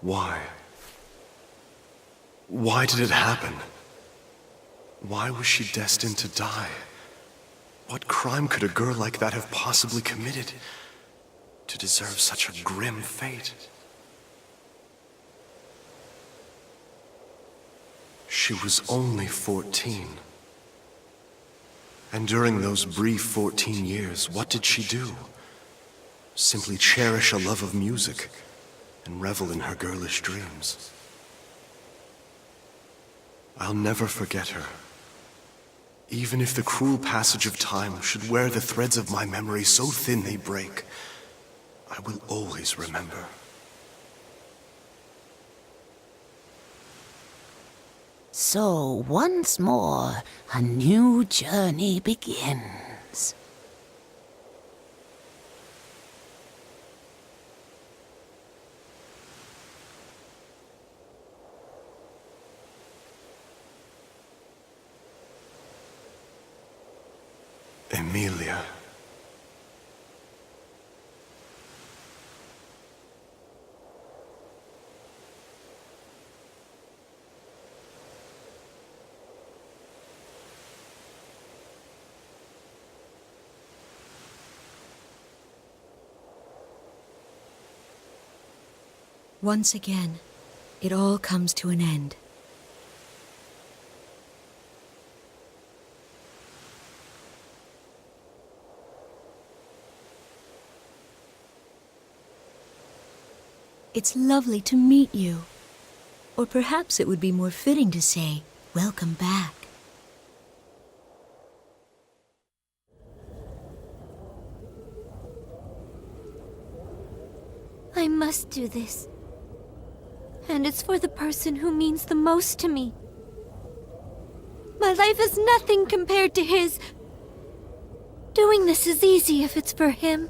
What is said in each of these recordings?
Why? Why did it happen? Why was she destined to die? What crime could a girl like that have possibly committed to deserve such a grim fate? She was only 14. And during those brief 14 years, what did she do? Simply cherish a love of music and revel in her girlish dreams. I'll never forget her. Even if the cruel passage of time should wear the threads of my memory so thin they break, I will always remember. So, once more, a new journey begins. Emilia. Once again, it all comes to an end. It's lovely to meet you. Or perhaps it would be more fitting to say, welcome back. I must do this. And it's for the person who means the most to me. My life is nothing compared to his. Doing this is easy if it's for him.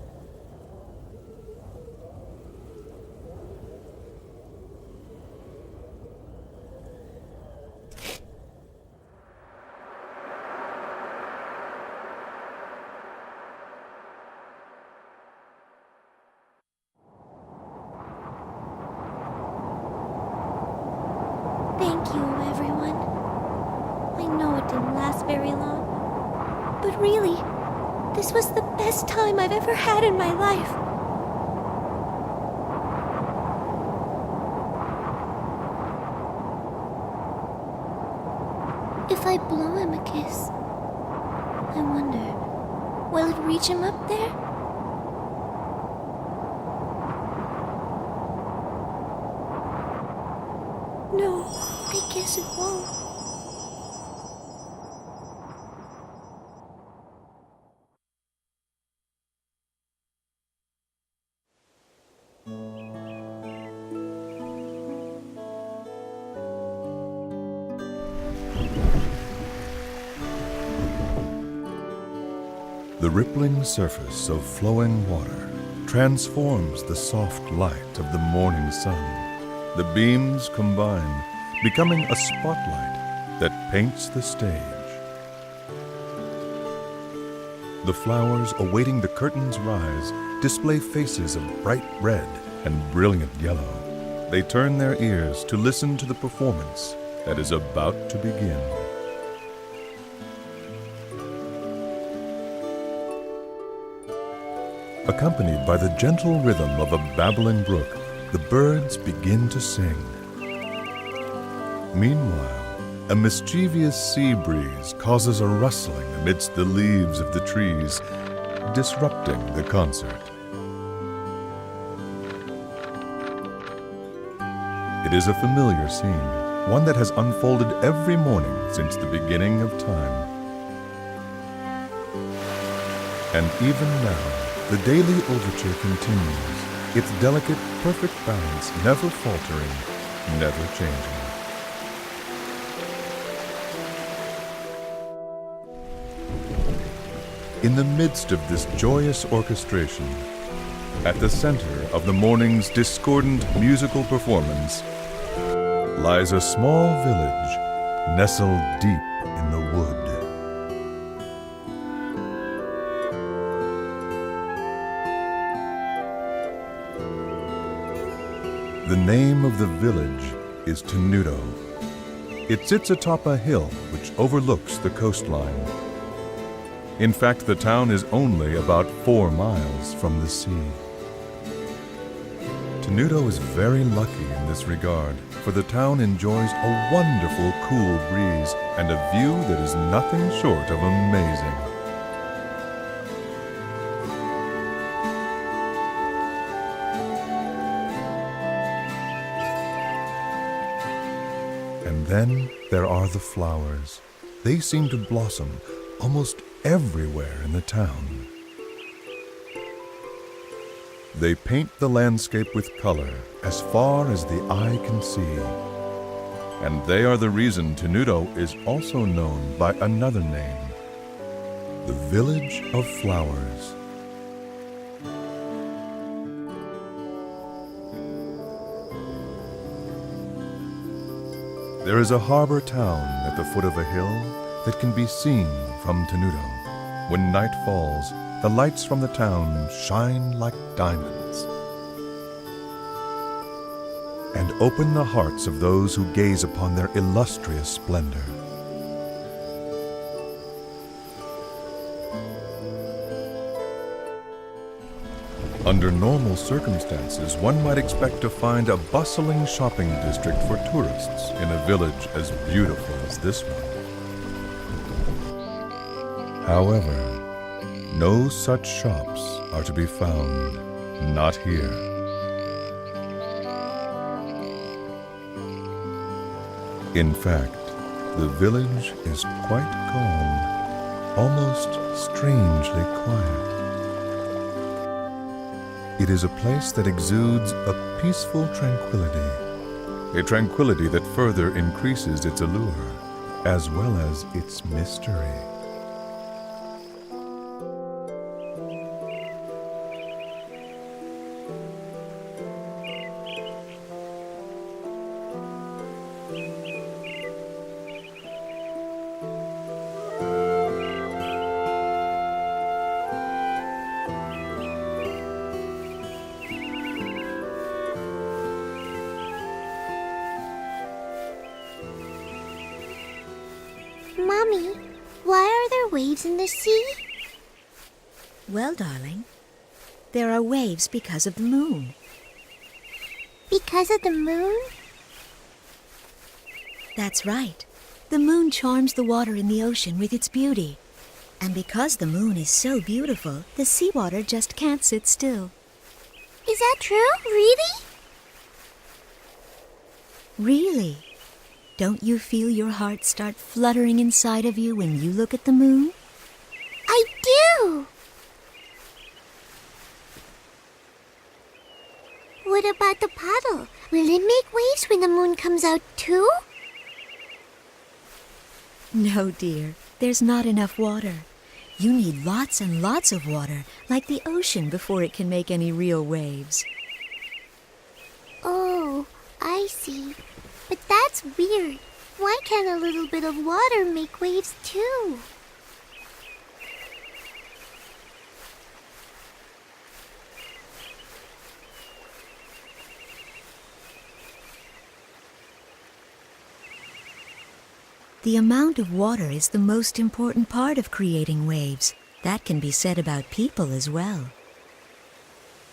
Thank you, everyone. I know it didn't last very long, but really, this was the best time I've ever had in my life. If I blow him a kiss, I wonder, will it reach him up there? No, I guess it won't. The rippling surface of flowing water transforms the soft light of the morning sun. The beams combine, becoming a spotlight that paints the stage. The flowers awaiting the curtain's rise display faces of bright red and brilliant yellow. They turn their ears to listen to the performance that is about to begin. Accompanied by the gentle rhythm of a babbling brook, the birds begin to sing. Meanwhile, a mischievous sea breeze causes a rustling amidst the leaves of the trees, disrupting the concert. It is a familiar scene, one that has unfolded every morning since the beginning of time. And even now, the daily overture continues, its delicate, perfect balance never faltering, never changing. In the midst of this joyous orchestration, at the center of the morning's discordant musical performance, lies a small village nestled deep in the wood. The name of the village is Tenuto. It sits atop a hill which overlooks the coastline. In fact, the town is only about 4 miles from the sea. Tenuto is very lucky in this regard, for the town enjoys a wonderful cool breeze and a view that is nothing short of amazing. And then there are the flowers. They seem to blossom almost everywhere in the town. They paint the landscape with color as far as the eye can see. And they are the reason Tenuto is also known by another name, the Village of Flowers. There is a harbor town at the foot of a hill that can be seen from Tenuto. When night falls, the lights from the town shine like diamonds and open the hearts of those who gaze upon their illustrious splendor. Under normal circumstances, one might expect to find a bustling shopping district for tourists in a village as beautiful as this one. However, no such shops are to be found, not here. In fact, the village is quite calm, almost strangely quiet. It is a place that exudes a peaceful tranquility, a tranquility that further increases its allure, as well as its mystery. Mommy, why are there waves in the sea? Well, darling, there are waves because of the moon. Because of the moon? That's right. The moon charms the water in the ocean with its beauty. And because the moon is so beautiful, the seawater just can't sit still. Is that true? Really? Really? Don't you feel your heart start fluttering inside of you when you look at the moon? I do! What about the paddle? Will it make waves when the moon comes out too? No, dear. There's not enough water. You need lots and lots of water, like the ocean, before it can make any real waves. Oh, I see. But that's weird. Why can't a little bit of water make waves too? The amount of water is the most important part of creating waves. That can be said about people as well.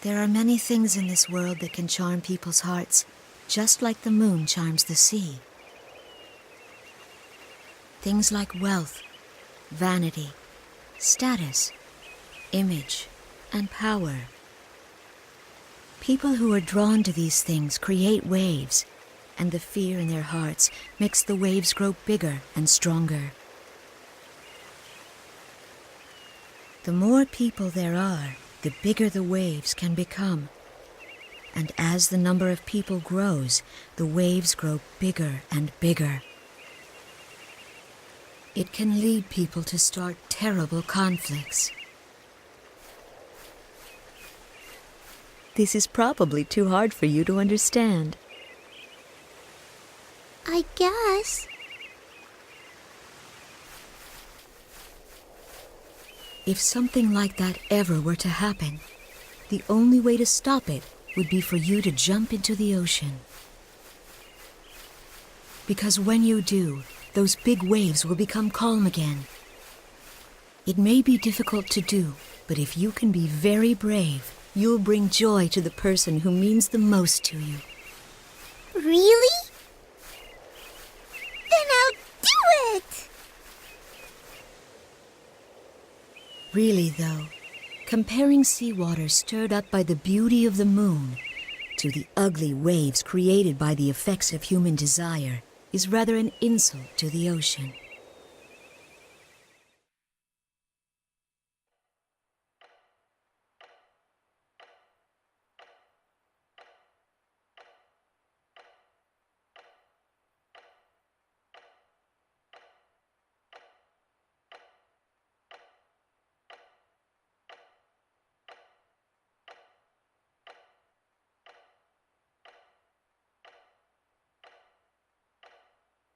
There are many things in this world that can charm people's hearts, just like the moon charms the sea. Things like wealth, vanity, status, image, and power. People who are drawn to these things create waves, and the fear in their hearts makes the waves grow bigger and stronger. The more people there are, the bigger the waves can become. And as the number of people grows, the waves grow bigger and bigger. It can lead people to start terrible conflicts. This is probably too hard for you to understand. I guess. If something like that ever were to happen, the only way to stop it would be for you to jump into the ocean. Because when you do, those big waves will become calm again. It may be difficult to do, but if you can be very brave, you'll bring joy to the person who means the most to you. Really? Then I'll do it! Really, though, comparing seawater stirred up by the beauty of the moon to the ugly waves created by the effects of human desire is rather an insult to the ocean.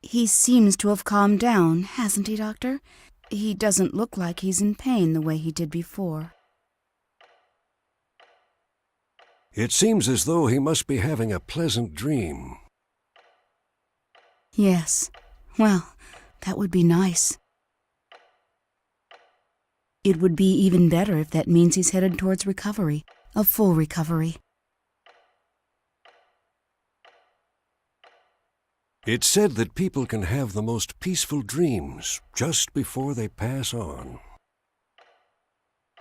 He seems to have calmed down, hasn't he, Doctor? He doesn't look like he's in pain the way he did before. It seems as though he must be having a pleasant dream. Yes. Well, that would be nice. It would be even better if that means he's headed towards recovery, a full recovery. It's said that people can have the most peaceful dreams just before they pass on.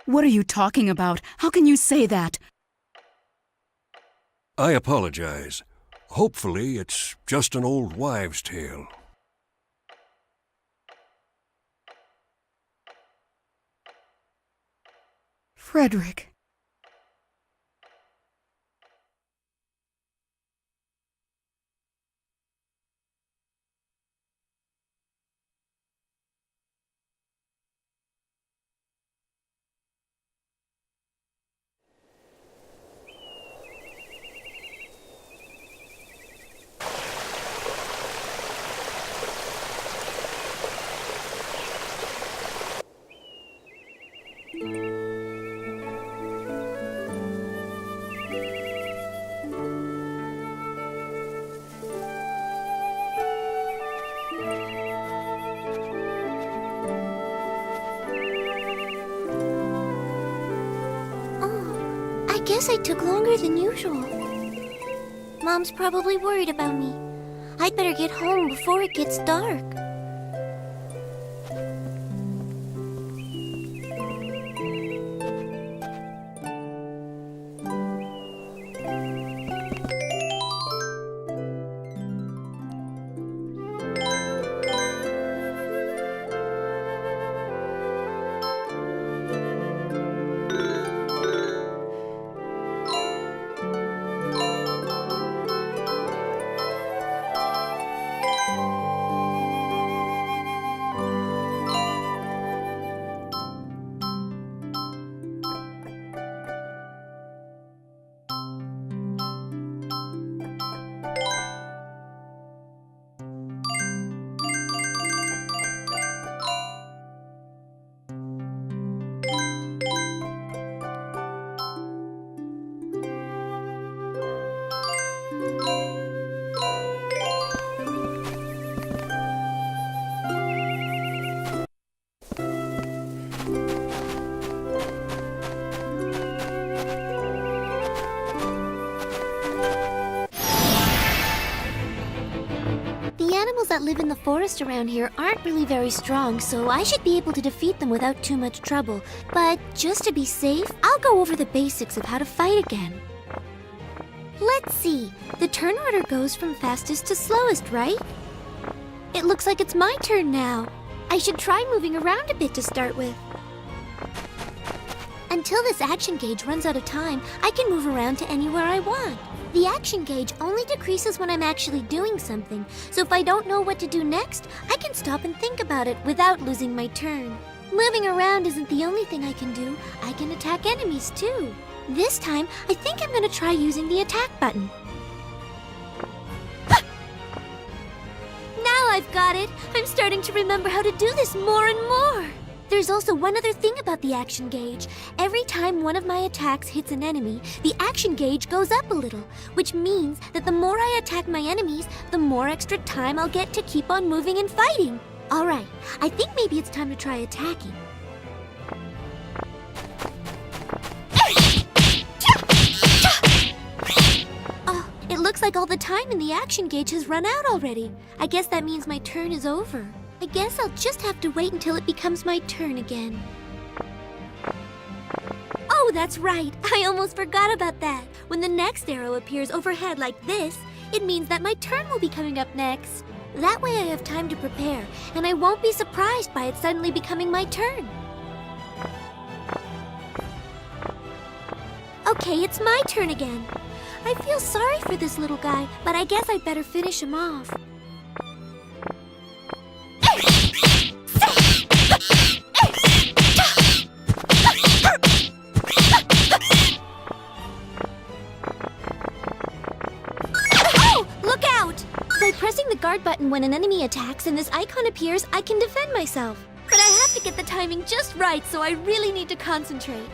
What are you talking about? How can you say that? I apologize. Hopefully, it's just an old wives' tale. Frederick. I guess I took longer than usual. Mom's probably worried about me. I'd better get home before it gets dark. That live in the forest around here aren't really very strong, so I should be able to defeat them without too much trouble. But just to be safe, I'll go over the basics of how to fight again. Let's see. The turn order goes from fastest to slowest, right? It looks like it's my turn now. I should try moving around a bit to start with. Until this action gauge runs out of time, I can move around to anywhere I want. The action gauge only decreases when I'm actually doing something, so if I don't know what to do next, I can stop and think about it without losing my turn. Moving around isn't the only thing I can do. I can attack enemies too. This time, I think I'm gonna try using the attack button. Now I've got it! I'm starting to remember how to do this more and more! There's also one other thing about the action gauge. Every time one of my attacks hits an enemy, the action gauge goes up a little, which means that the more I attack my enemies, the more extra time I'll get to keep on moving and fighting. Alright, I think maybe it's time to try attacking. Oh, it looks like all the time in the action gauge has run out already. I guess that means my turn is over. I guess I'll just have to wait until it becomes my turn again. Oh, that's right. I almost forgot about that. When the next arrow appears overhead like this, it means that my turn will be coming up next. That way I have time to prepare, and I won't be surprised by it suddenly becoming my turn. Okay, it's my turn again. I feel sorry for this little guy, but I guess I'd better finish him off. Pressing the guard button when an enemy attacks and this icon appears, I can defend myself. But I have to get the timing just right, so I really need to concentrate.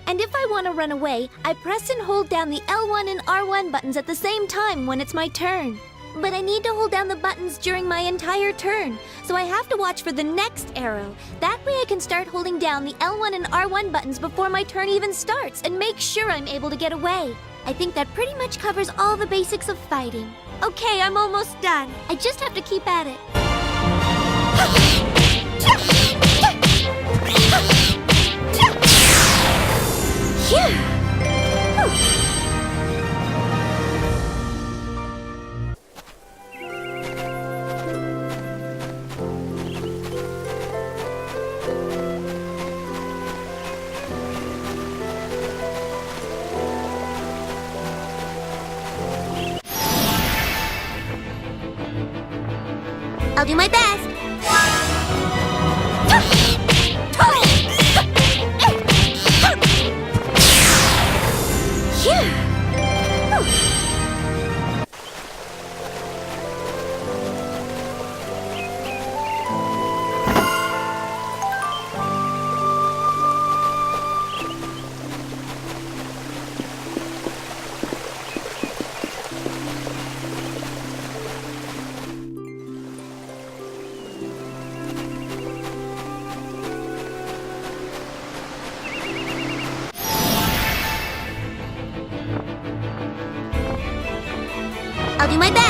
And if I want to run away, I press and hold down the L1 and R1 buttons at the same time when it's my turn. But I need to hold down the buttons during my entire turn, so I have to watch for the next arrow. That way I can start holding down the L1 and R1 buttons before my turn even starts and make sure I'm able to get away. I think that pretty much covers all the basics of fighting. Okay, I'm almost done. I just have to keep at it. I'll do my best. I'll do my best.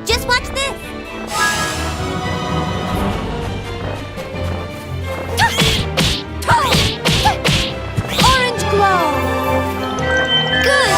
Just watch this! Orange glow! Good!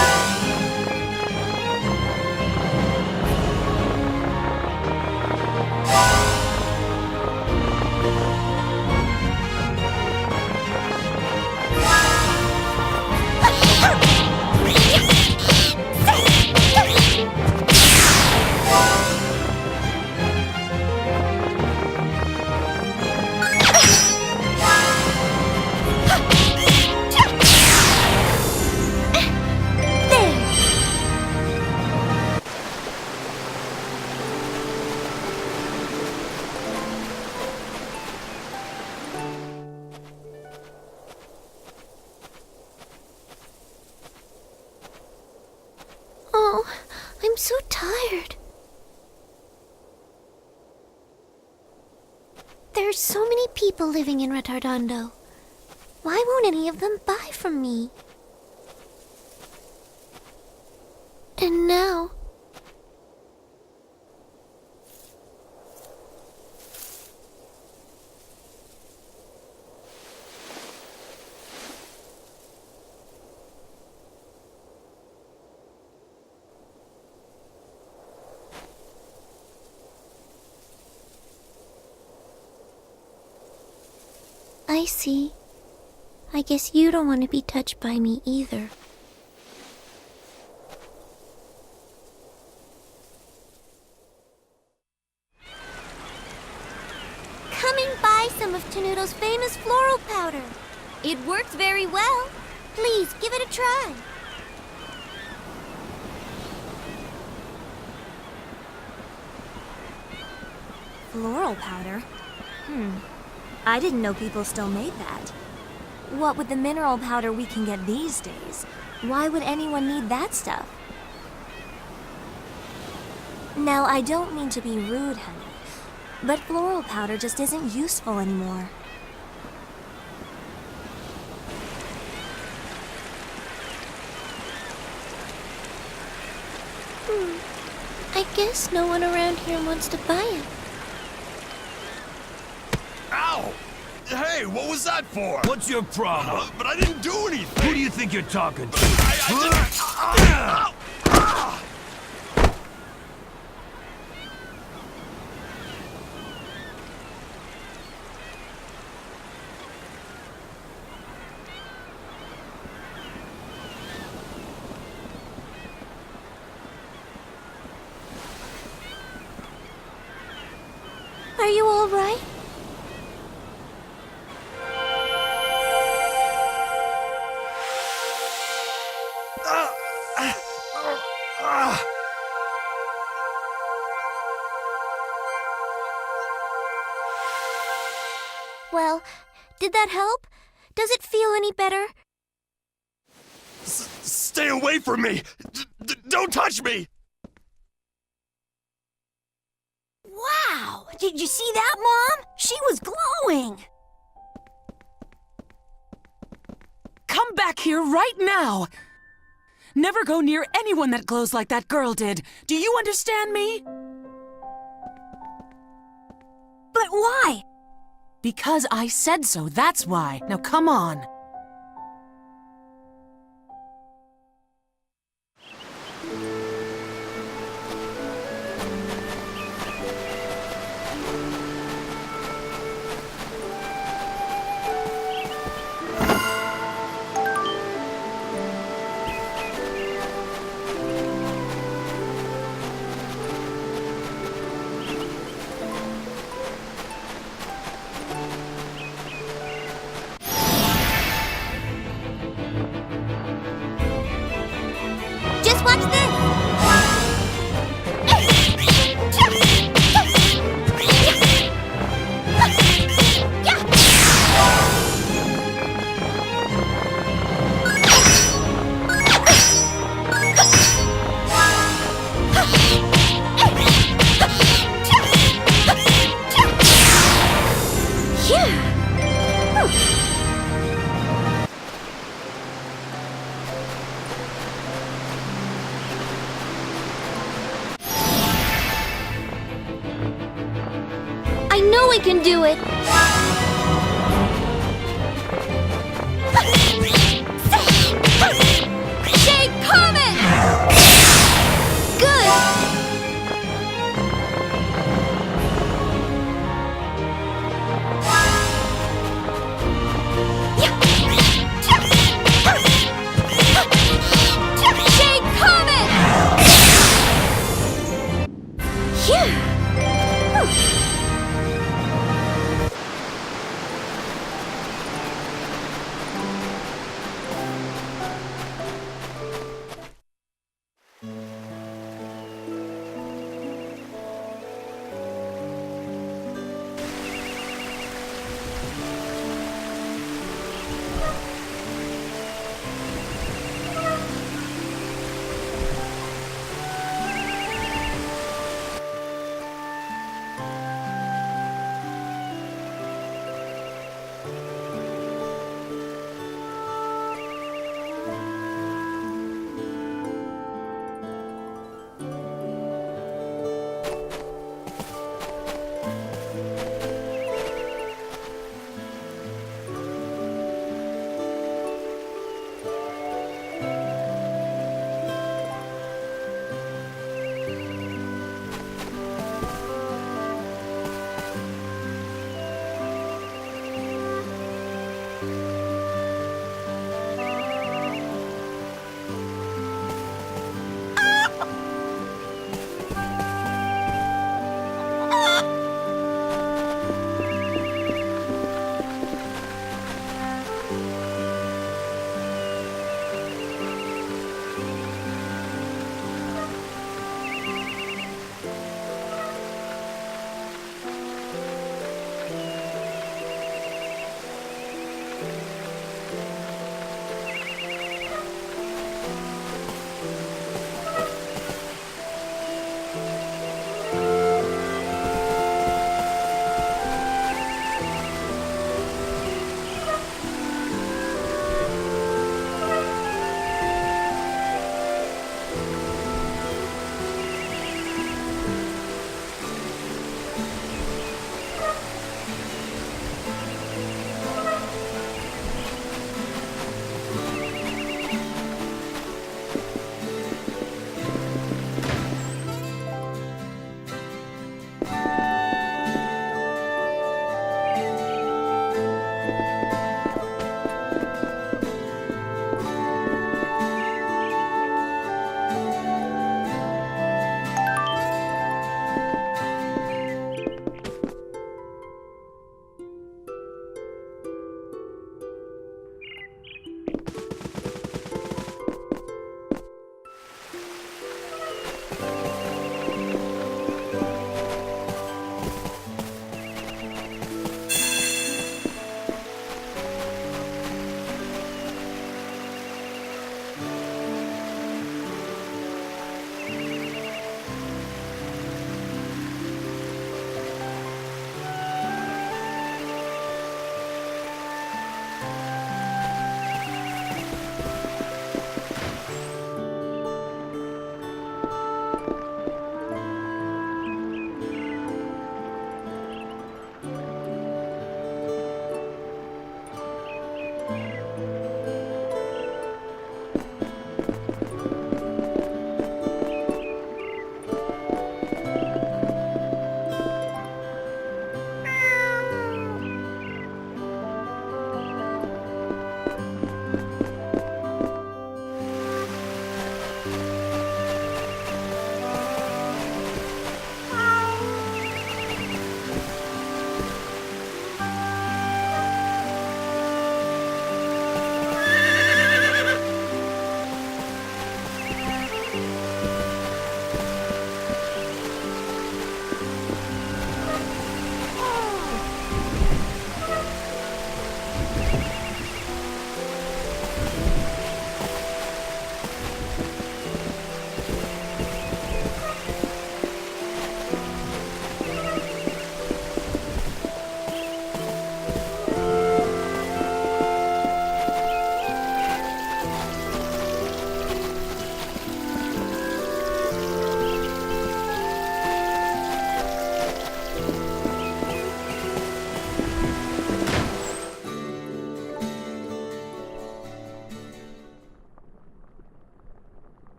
Oh, I'm so tired. There's so many people living in Ritardando. Why won't any of them buy from me? And now... I see. I guess you don't want to be touched by me either. Coming by some of Tenuto's famous floral powder. It works very well. Please, give it a try. Floral powder? I didn't know people still made that. What with the mineral powder we can get these days, why would anyone need that stuff? Now, I don't mean to be rude, honey, but floral powder just isn't useful anymore. I guess no one around here wants to buy it. Ow! Hey, what was that for? What's your problem? But I didn't do anything. Who do you think you're talking to? I Are you all right? Well, did that help? Does it feel any better? Stay away from me! Don't touch me! Wow! Did you see that, Mom? She was glowing! Come back here right now! Never go near anyone that glows like that girl did. Do you understand me? But why? Because I said so, that's why. Now come on. Just watch this! I know we can do it! Shake Comet! Good! Shake Comet! Phew!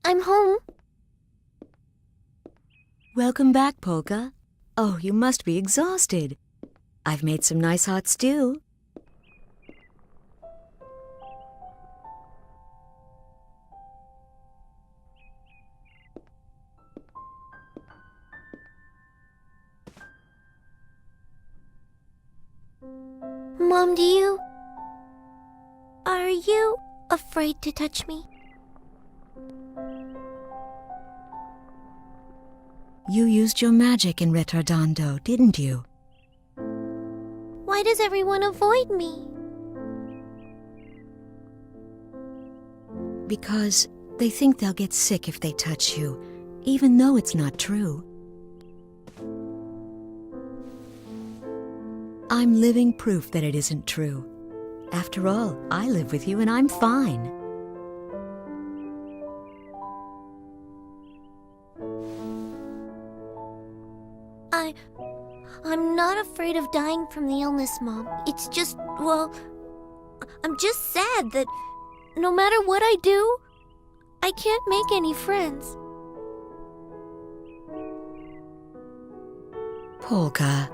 I'm home. Welcome back, Polka. Oh, you must be exhausted. I've made some nice hot stew. Mom, are you afraid to touch me? You used your magic in Ritardando, didn't you? Why does everyone avoid me? Because they think they'll get sick if they touch you, even though it's not true. I'm living proof that it isn't true. After all, I live with you and I'm fine. I'm not afraid of dying from the illness, Mom. It's just, well, I'm just sad that no matter what I do, I can't make any friends. Polka,